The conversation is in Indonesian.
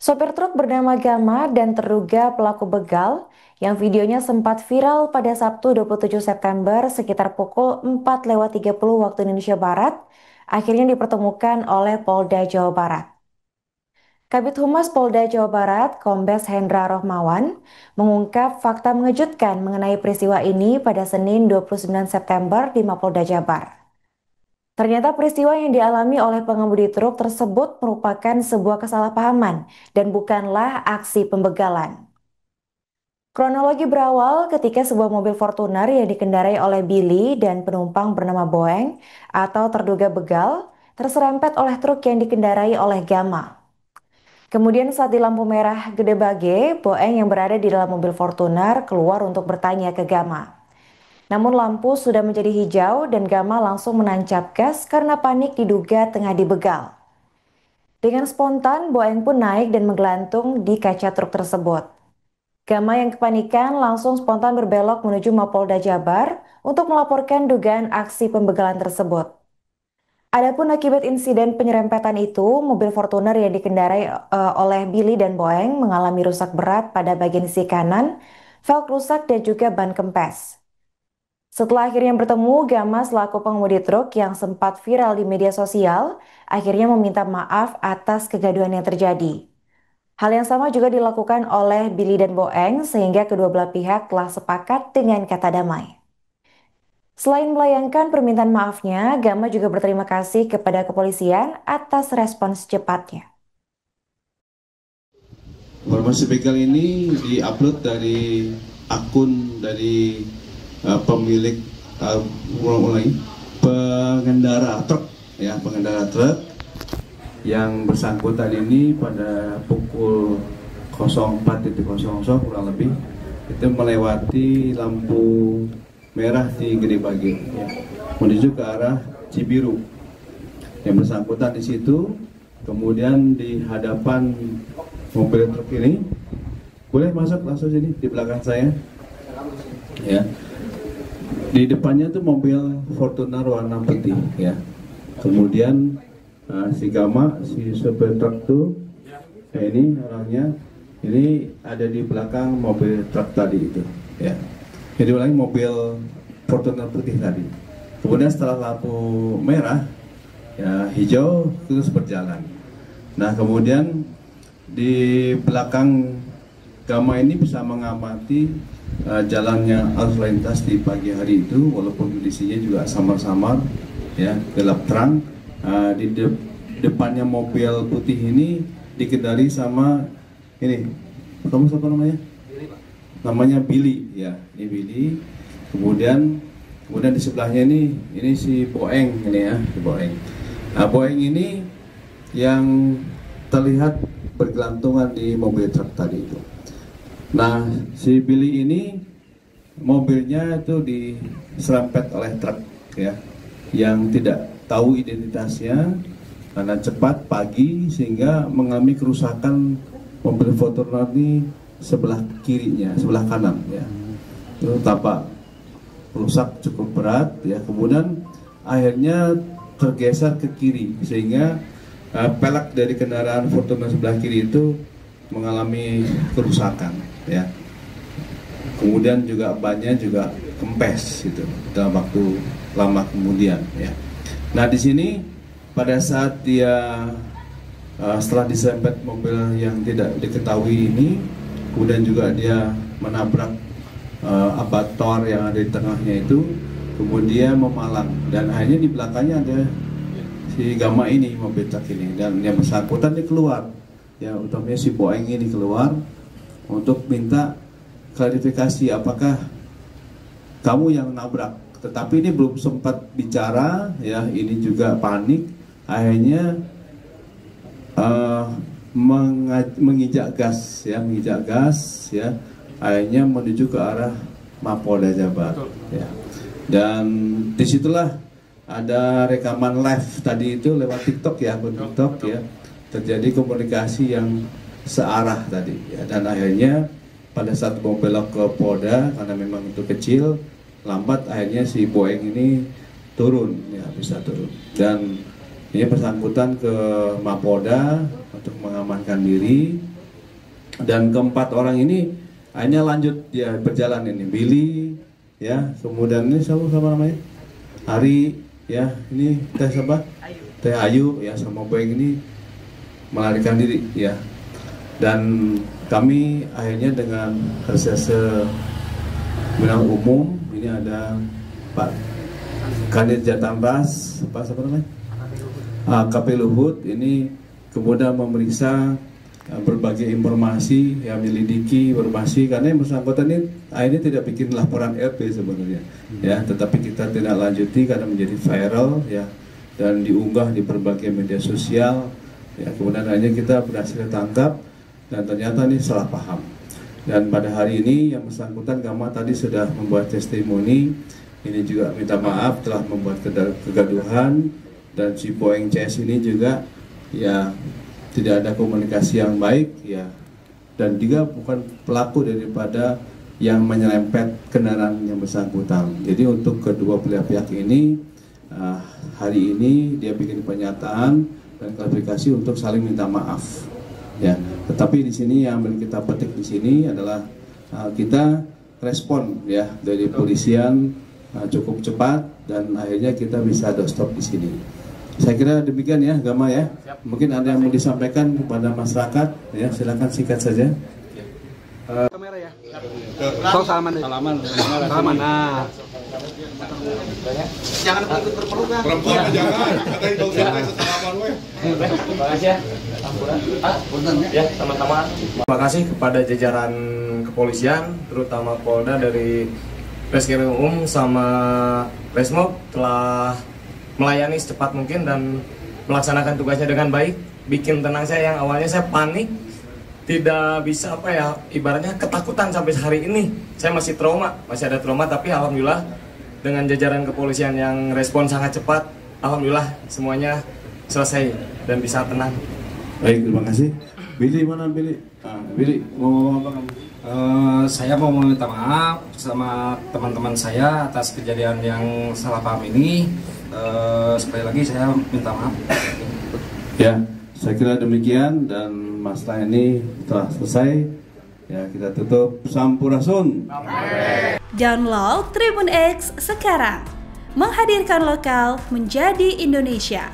Sopir truk bernama Gama dan terduga pelaku begal yang videonya sempat viral pada Sabtu 27 September sekitar pukul 4:30 waktu Indonesia Barat akhirnya dipertemukan oleh Polda Jawa Barat. Kabid Humas Polda Jawa Barat, Kombes Hendra Rohmawan, mengungkap fakta mengejutkan mengenai peristiwa ini pada Senin 29 September di Mapolda Jabar. Ternyata peristiwa yang dialami oleh pengemudi truk tersebut merupakan sebuah kesalahpahaman dan bukanlah aksi pembegalan. Kronologi berawal ketika sebuah mobil Fortuner yang dikendarai oleh Billy dan penumpang bernama Boeng atau terduga begal terserempet oleh truk yang dikendarai oleh Gama. Kemudian saat di lampu merah Gede Bage, Boeng yang berada di dalam mobil Fortuner keluar untuk bertanya ke Gama. Namun lampu sudah menjadi hijau dan Gama langsung menancap gas karena panik diduga tengah dibegal. Dengan spontan, Boeng pun naik dan menggelantung di kaca truk tersebut. Gama yang kepanikan langsung spontan berbelok menuju Mapolda Jabar untuk melaporkan dugaan aksi pembegalan tersebut. Adapun akibat insiden penyerempetan itu, mobil Fortuner yang dikendarai oleh Billy dan Boeng mengalami rusak berat pada bagian sisi kanan, velg rusak dan juga ban kempes. Setelah akhirnya bertemu, Gama selaku pengemudi truk yang sempat viral di media sosial, akhirnya meminta maaf atas kegaduhan yang terjadi. Hal yang sama juga dilakukan oleh Billy dan Boeng sehingga kedua belah pihak telah sepakat dengan kata damai. Selain melayangkan permintaan maafnya, Gama juga berterima kasih kepada kepolisian atas respons cepatnya. Informasi begal ini diupload dari akun dari pemilik pengendara truk ya, pengendara truk yang bersangkutan ini pada pukul 04.00 kurang lebih itu melewati lampu merah di Gede Bage ya, menuju ke arah Cibiru. Yang bersangkutan di situ, kemudian di hadapan mobil truk ini, boleh masuk langsung sini di belakang saya ya. Di depannya tuh mobil Fortuner warna putih ya. Kemudian si Gama, si sopir truk tuh ini orangnya ini ada di belakang mobil truk tadi itu ya. Jadi ulangi, mobil Fortuner putih tadi. Kemudian setelah lampu merah ya hijau terus berjalan. Nah kemudian di belakang Gama ini bisa mengamati jalannya arus lintas di pagi hari itu, walaupun kondisinya juga samar-samar ya, gelap terang. Di depannya mobil putih ini dikendari sama ini, kamu siapa namanya? Namanya Billy ya, ini Billy. Kemudian di sebelahnya ini si Boeng ini ya, si Boeng. Nah, Boeng ini yang terlihat bergelantungan di mobil truk tadi itu. Nah, si Billy ini mobilnya itu diserempet oleh truk ya, yang tidak tahu identitasnya karena cepat pagi sehingga mengalami kerusakan mobil Fortuner ini sebelah kirinya, sebelah kanan ya. Itu tampak rusak cukup berat ya. Kemudian akhirnya tergeser ke kiri sehingga pelek dari kendaraan Fortuner sebelah kiri itu mengalami kerusakan ya. Kemudian juga bannya juga kempes itu dalam waktu lama kemudian ya. Nah di sini pada saat dia setelah diserempet mobil yang tidak diketahui ini, kemudian juga dia menabrak abator yang ada di tengahnya itu, kemudian memalang dan akhirnya di belakangnya ada si Gama ini, mobil truk ini, dan yang bersangkutan dia keluar ya, utamanya si Boeng ini keluar untuk minta klarifikasi apakah kamu yang nabrak. Tetapi ini belum sempat bicara ya, ini juga panik, akhirnya menginjak gas ya, akhirnya menuju ke arah Mapolda Jabar ya. Dan disitulah ada rekaman live tadi itu lewat TikTok ya, TikTok ya, terjadi komunikasi yang searah tadi ya. Dan akhirnya pada saat mau belok ke Polda, karena memang itu kecil lambat, akhirnya si Boeng ini turun ya, bisa turun, dan ini bersangkutan ke Mapolda untuk mengamankan diri Dan keempat orang ini akhirnya lanjut ya berjalan ini. Billy ya, kemudian ini siapa namanya? Ari ya, ini Teh siapa? Teh Ayu ya, sama Boy ini melarikan diri ya. Dan kami akhirnya dengan reserse Bidang Umum ini ada Pak Kanit Jatanras, siapa namanya? KP Luhut ini kemudian memeriksa berbagai informasi, yang menyelidiki informasi, karena yang bersangkutan ini akhirnya tidak bikin laporan RP sebenarnya, ya, tetapi kita tidak lanjuti karena menjadi viral ya, dan diunggah di berbagai media sosial, ya, kemudian akhirnya kita berhasil tangkap dan ternyata ini salah paham. Dan pada hari ini yang bersangkutan Gama tadi sudah membuat testimoni, ini juga minta maaf telah membuat kegaduhan, dan si Boeing CS ini juga ya tidak ada komunikasi yang baik ya, dan juga bukan pelaku daripada yang menyerempet kendaraan yang bersangkutan. Jadi untuk kedua belah pihak ini hari ini dia bikin pernyataan dan klarifikasi untuk saling minta maaf ya. Tetapi di sini yang kita petik di sini adalah kita respon ya dari polisian cukup cepat, dan akhirnya kita bisa stop di sini. Saya kira demikian ya, Gama ya. Siap. Mungkin ada yang mau disampaikan kepada masyarakat ya, silakan singkat saja. Kamera ya. Kau salaman. Salaman. Nah. Jangan ikut berpelukan. Perempuan jangan. Katanya dong salaman weh. Terima kasih ya. Ya, teman-teman. Terima kasih kepada jajaran kepolisian, terutama Polda dari Reskrim sama Resmob telah melayani secepat mungkin dan melaksanakan tugasnya dengan baik, bikin tenang saya yang awalnya saya panik, tidak bisa ibaratnya ketakutan sampai hari ini. Saya masih ada trauma, tapi alhamdulillah dengan jajaran kepolisian yang respon sangat cepat, alhamdulillah semuanya selesai dan bisa tenang. Baik, terima kasih. Billy mana Billy? Billy mau ngomong apa kamu? Saya mau meminta maaf sama teman-teman saya atas kejadian yang salah paham ini. Sekali lagi saya minta maaf. Ya, saya kira demikian dan masalah ini telah selesai. Ya, kita tutup. Sampurasun. Download Tribun X sekarang. Menghadirkan lokal menjadi Indonesia.